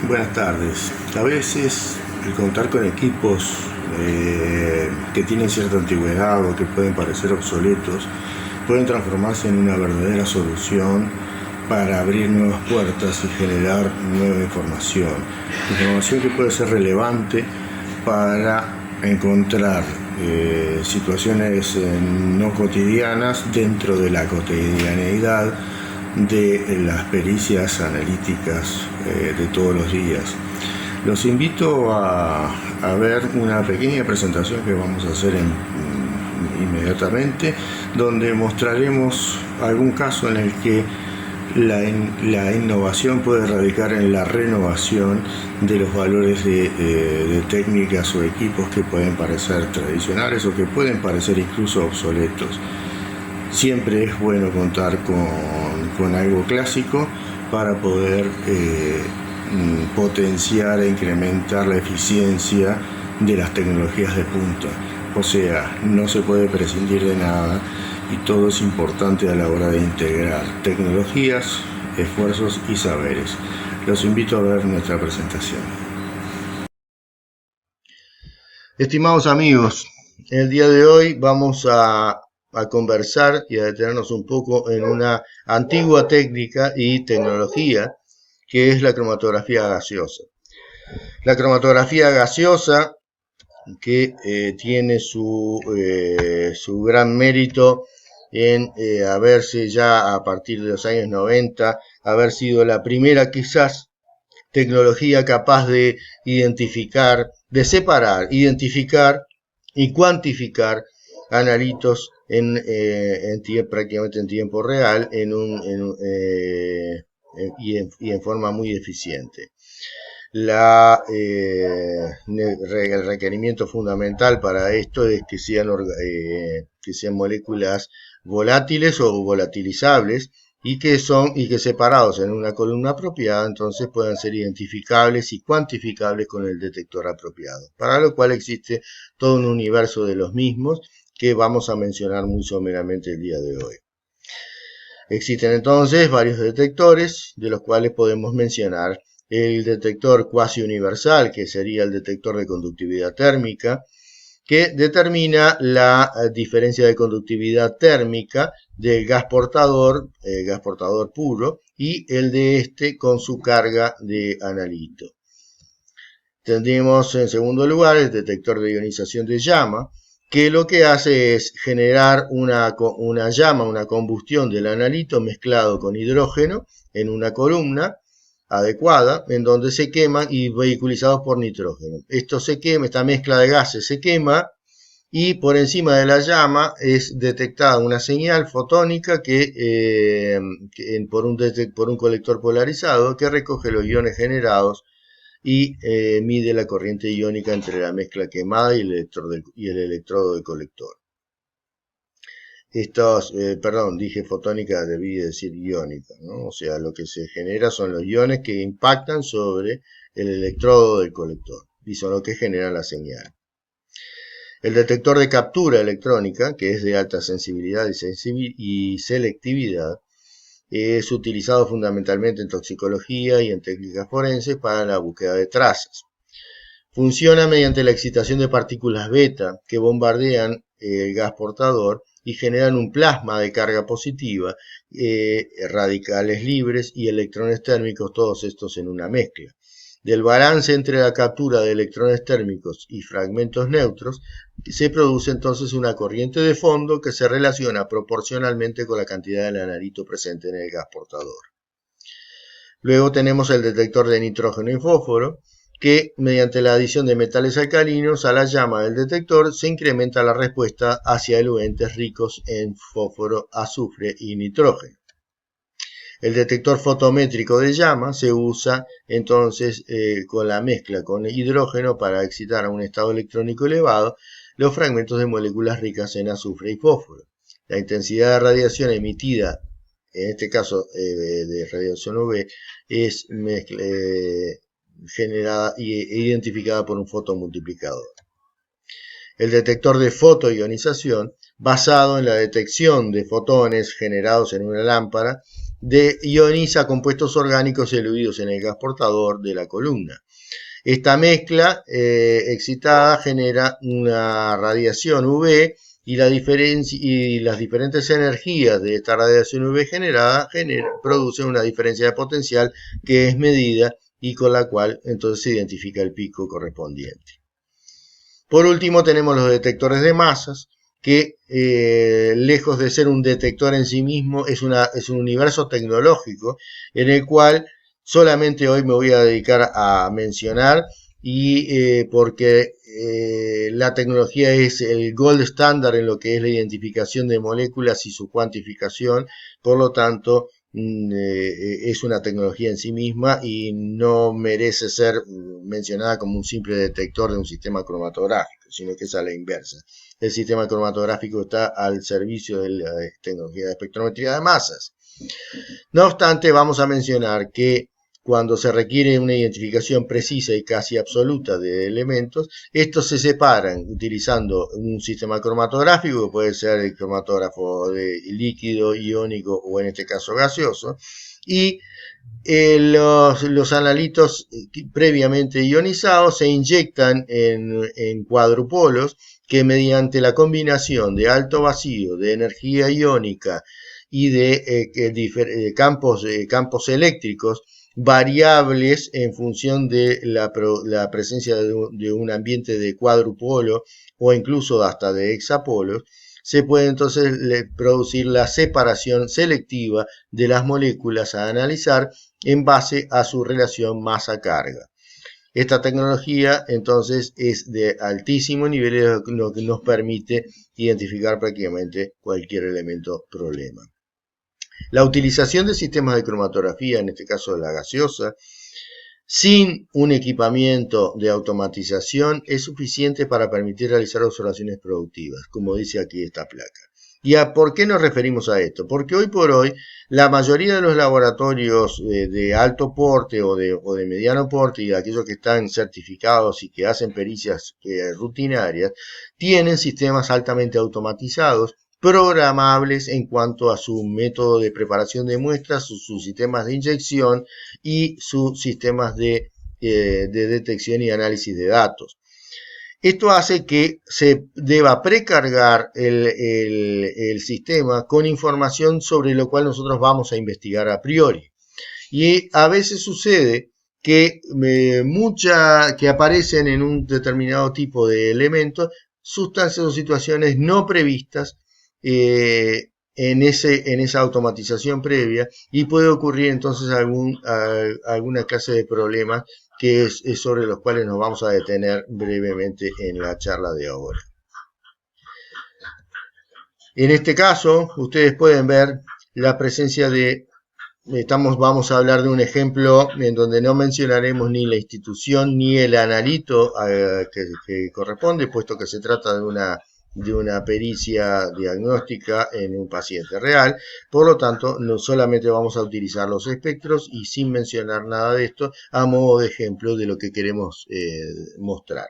Buenas tardes. A veces el contar con equipos que tienen cierta antigüedad o que pueden parecer obsoletos pueden transformarse en una verdadera solución para abrir nuevas puertas y generar nueva información. Información que puede ser relevante para encontrar situaciones no cotidianas dentro de la cotidianeidad de las pericias analíticas de todos los días. Los invito a ver una pequeña presentación que vamos a hacer inmediatamente, donde mostraremos algún caso en el que la innovación puede radicar en la renovación de los valores de técnicas o equipos que pueden parecer tradicionales o que pueden parecer incluso obsoletos. Siempre es bueno contar con algo clásico para poder potenciar e incrementar la eficiencia de las tecnologías de punta. O sea, no se puede prescindir de nada y todo es importante a la hora de integrar tecnologías, esfuerzos y saberes. Los invito a ver nuestra presentación. Estimados amigos, el día de hoy vamos a conversar y a detenernos un poco en una antigua técnica y tecnología que es la cromatografía gaseosa. La cromatografía gaseosa, que tiene su gran mérito en haberse ya a partir de los años 90, haber sido la primera quizás tecnología capaz de identificar, de separar, identificar y cuantificar analitos prácticamente en tiempo real y en forma muy eficiente. El requerimiento fundamental para esto es que sean moléculas volátiles o volatilizables y que separados en una columna apropiada entonces puedan ser identificables y cuantificables con el detector apropiado, para lo cual existe todo un universo de los mismos que vamos a mencionar muy someramente el día de hoy. Existen entonces varios detectores, de los cuales podemos mencionar el detector cuasi universal, que sería el detector de conductividad térmica, que determina la diferencia de conductividad térmica del gas portador puro, y el de este con su carga de analito. Tendremos en segundo lugar el detector de ionización de llama, que lo que hace es generar una llama, una combustión del analito mezclado con hidrógeno en una columna adecuada, en donde se queman y vehiculizados por nitrógeno. Esto se quema, esta mezcla de gases se quema y por encima de la llama es detectada una señal fotónica por un colector polarizado que recoge los iones generados y mide la corriente iónica entre la mezcla quemada y el electrodo del colector. Dije fotónica, debí decir iónica, ¿no? O sea, lo que se genera son los iones que impactan sobre el electrodo del colector y son los que generan la señal. El detector de captura electrónica, que es de alta sensibilidad y selectividad, es utilizado fundamentalmente en toxicología y en técnicas forenses para la búsqueda de trazas. Funciona mediante la excitación de partículas beta que bombardean el gas portador y generan un plasma de carga positiva, radicales libres y electrones térmicos, todos estos en una mezcla. Del balance entre la captura de electrones térmicos y fragmentos neutros se produce entonces una corriente de fondo que se relaciona proporcionalmente con la cantidad del analito presente en el gas portador. Luego tenemos el detector de nitrógeno y fósforo, que mediante la adición de metales alcalinos a la llama del detector se incrementa la respuesta hacia eluentes ricos en fósforo, azufre y nitrógeno. El detector fotométrico de llama se usa entonces con la mezcla con hidrógeno para excitar a un estado electrónico elevado los fragmentos de moléculas ricas en azufre y fósforo. La intensidad de radiación emitida, en este caso de radiación UV, es generada e identificada por un fotomultiplicador. El detector de fotoionización, basado en la detección de fotones generados en una lámpara ioniza compuestos orgánicos eluidos en el gas portador de la columna. Esta mezcla excitada genera una radiación UV y las diferentes energías de esta radiación UV generada producen una diferencia de potencial que es medida y con la cual entonces se identifica el pico correspondiente. Por último tenemos los detectores de masas, que lejos de ser un detector en sí mismo es un universo tecnológico en el cual solamente hoy me voy a dedicar a mencionar y porque la tecnología es el gold standard en lo que es la identificación de moléculas y su cuantificación, por lo tanto es una tecnología en sí misma y no merece ser mencionada como un simple detector de un sistema cromatográfico, sino que es a la inversa. El sistema cromatográfico está al servicio de la tecnología de espectrometría de masas. No obstante, vamos a mencionar que cuando se requiere una identificación precisa y casi absoluta de elementos, estos se separan utilizando un sistema cromatográfico, que puede ser el cromatógrafo de líquido, iónico o en este caso gaseoso, y los analitos previamente ionizados se inyectan en cuadrupolos que mediante la combinación de alto vacío, de energía iónica y de campos eléctricos variables en función de la presencia de un ambiente de cuadrupolo o incluso hasta de hexapolos, se puede entonces producir la separación selectiva de las moléculas a analizar en base a su relación masa-carga. Esta tecnología entonces es de altísimo nivel, lo que nos permite identificar prácticamente cualquier elemento problema. La utilización de sistemas de cromatografía, en este caso de la gaseosa, sin un equipamiento de automatización es suficiente para permitir realizar observaciones productivas, como dice aquí esta placa. ¿Y por qué nos referimos a esto? Porque hoy por hoy la mayoría de los laboratorios de alto porte o de mediano porte y de aquellos que están certificados y que hacen pericias rutinarias tienen sistemas altamente automatizados, programables en cuanto a su método de preparación de muestras, sus sistemas de inyección y sus sistemas de detección y análisis de datos. Esto hace que se deba precargar el sistema con información sobre lo cual nosotros vamos a investigar a priori. Y a veces sucede que que aparecen en un determinado tipo de elementos sustancias o situaciones no previstas en esa automatización previa y puede ocurrir entonces alguna clase de problemas que es sobre los cuales nos vamos a detener brevemente en la charla de ahora. En este caso, ustedes pueden ver la presencia de vamos a hablar de un ejemplo en donde no mencionaremos ni la institución ni el analito que corresponde, puesto que se trata de una pericia diagnóstica en un paciente real. Por lo tanto, no solamente vamos a utilizar los espectros y sin mencionar nada de esto a modo de ejemplo de lo que queremos mostrar.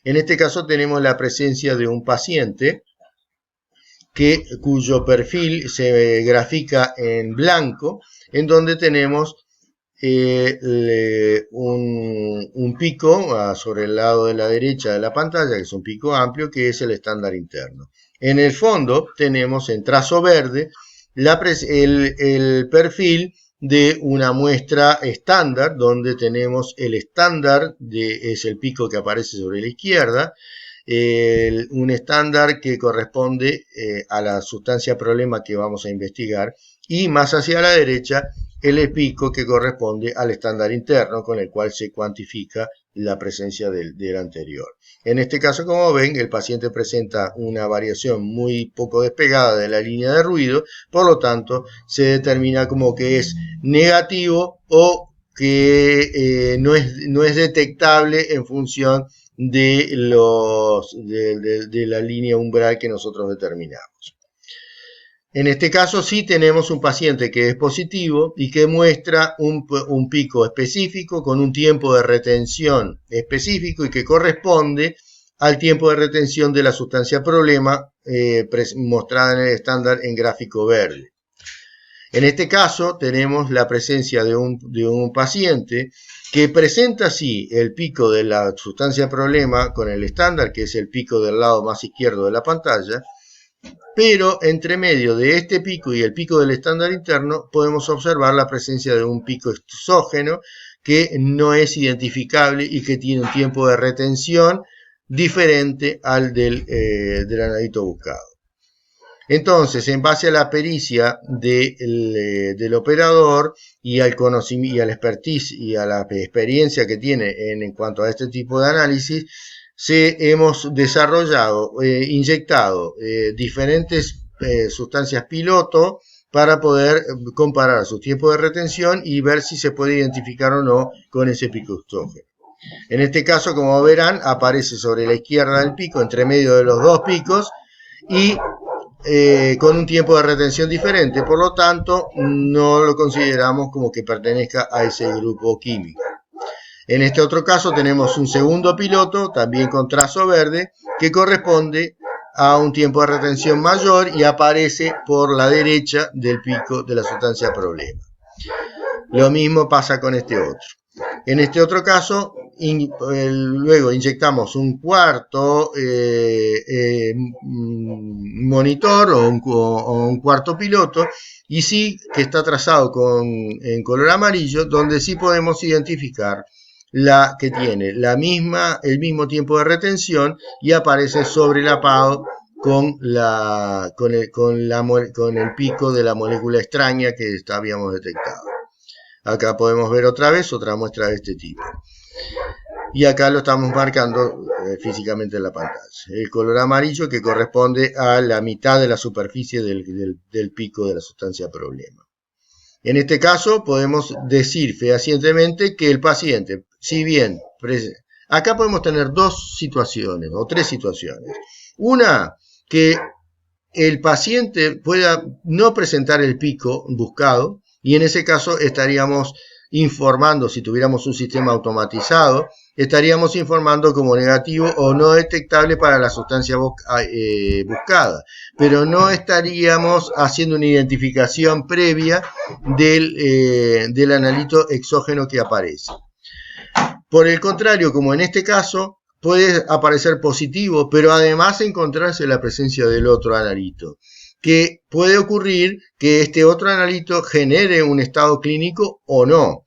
En este caso tenemos la presencia de un paciente cuyo perfil se grafica en blanco, en donde tenemos un pico sobre el lado de la derecha de la pantalla, que es un pico amplio, que es el estándar interno. En el fondo tenemos en trazo verde el perfil de una muestra estándar, donde tenemos el estándar, es el pico que aparece sobre la izquierda, un estándar que corresponde a la sustancia problema que vamos a investigar, y más hacia la derecha el pico que corresponde al estándar interno con el cual se cuantifica la presencia del anterior. En este caso, como ven, el paciente presenta una variación muy poco despegada de la línea de ruido, por lo tanto se determina como que es negativo o que no es detectable en función de la línea umbral que nosotros determinamos. En este caso sí tenemos un paciente que es positivo y que muestra un pico específico con un tiempo de retención específico y que corresponde al tiempo de retención de la sustancia problema mostrada en el estándar en gráfico verde. En este caso tenemos la presencia de un paciente que presenta sí el pico de la sustancia problema con el estándar, que es el pico del lado más izquierdo de la pantalla, pero entre medio de este pico y el pico del estándar interno podemos observar la presencia de un pico exógeno que no es identificable y que tiene un tiempo de retención diferente al del analito buscado. Entonces, en base a la pericia del operador y al conocimiento y a la expertise y a la experiencia que tiene en cuanto a este tipo de análisis, hemos desarrollado, inyectado diferentes sustancias piloto para poder comparar su tiempo de retención y ver si se puede identificar o no con ese pico exógeno. En este caso, como verán, aparece sobre la izquierda del pico, entre medio de los dos picos, y con un tiempo de retención diferente, por lo tanto no lo consideramos como que pertenezca a ese grupo químico. En este otro caso tenemos un segundo piloto, también con trazo verde, que corresponde a un tiempo de retención mayor y aparece por la derecha del pico de la sustancia problema. Lo mismo pasa con este otro. En este otro caso, luego inyectamos un cuarto monitor o un cuarto piloto, y sí que está trazado en color amarillo, donde sí podemos identificar la que tiene el mismo tiempo de retención y aparece sobrelapado con el pico de la molécula extraña que habíamos detectado. Acá podemos ver otra vez otra muestra de este tipo. Y acá lo estamos marcando físicamente en la pantalla. El color amarillo que corresponde a la mitad de la superficie del pico de la sustancia problema. En este caso podemos decir fehacientemente que el paciente, si bien acá podemos tener dos situaciones o tres situaciones. Una, que el paciente pueda no presentar el pico buscado, y en ese caso estaríamos informando, si tuviéramos un sistema automatizado, estaríamos informando como negativo o no detectable para la sustancia buscada, pero no estaríamos haciendo una identificación previa del analito exógeno que aparece. Por el contrario, como en este caso, puede aparecer positivo, pero además encontrarse la presencia del otro analito, que puede ocurrir que este otro analito genere un estado clínico o no,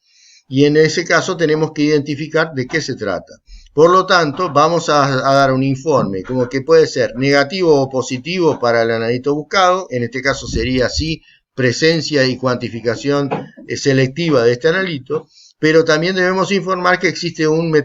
y en ese caso tenemos que identificar de qué se trata. Por lo tanto, vamos a dar un informe como que puede ser negativo o positivo para el analito buscado. En este caso sería así presencia y cuantificación selectiva de este analito, pero también debemos informar que existe un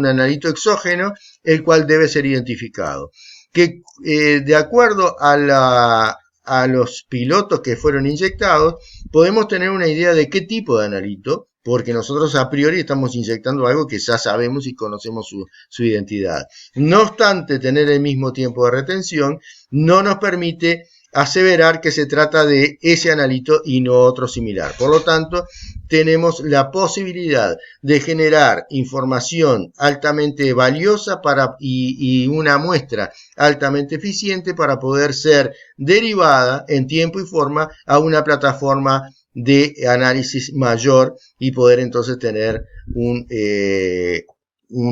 analito exógeno, el cual debe ser identificado, que de acuerdo a los pilotos que fueron inyectados, podemos tener una idea de qué tipo de analito, porque nosotros a priori estamos inyectando algo que ya sabemos y conocemos su identidad. No obstante, tener el mismo tiempo de retención no nos permite aseverar que se trata de ese analito y no otro similar. Por lo tanto, tenemos la posibilidad de generar información altamente valiosa y una muestra altamente eficiente para poder ser derivada en tiempo y forma a una plataforma de análisis mayor y poder entonces tener un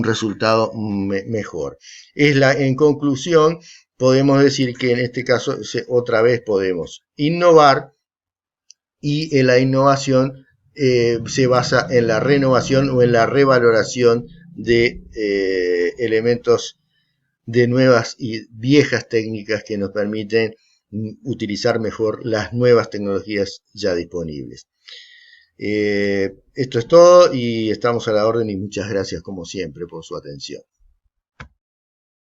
resultado mejor. En conclusión, podemos decir que en este caso otra vez podemos innovar, y en la innovación se basa en la renovación o en la revaloración de elementos de nuevas y viejas técnicas que nos permiten utilizar mejor las nuevas tecnologías ya disponibles. Esto es todo y estamos a la orden, y muchas gracias como siempre por su atención.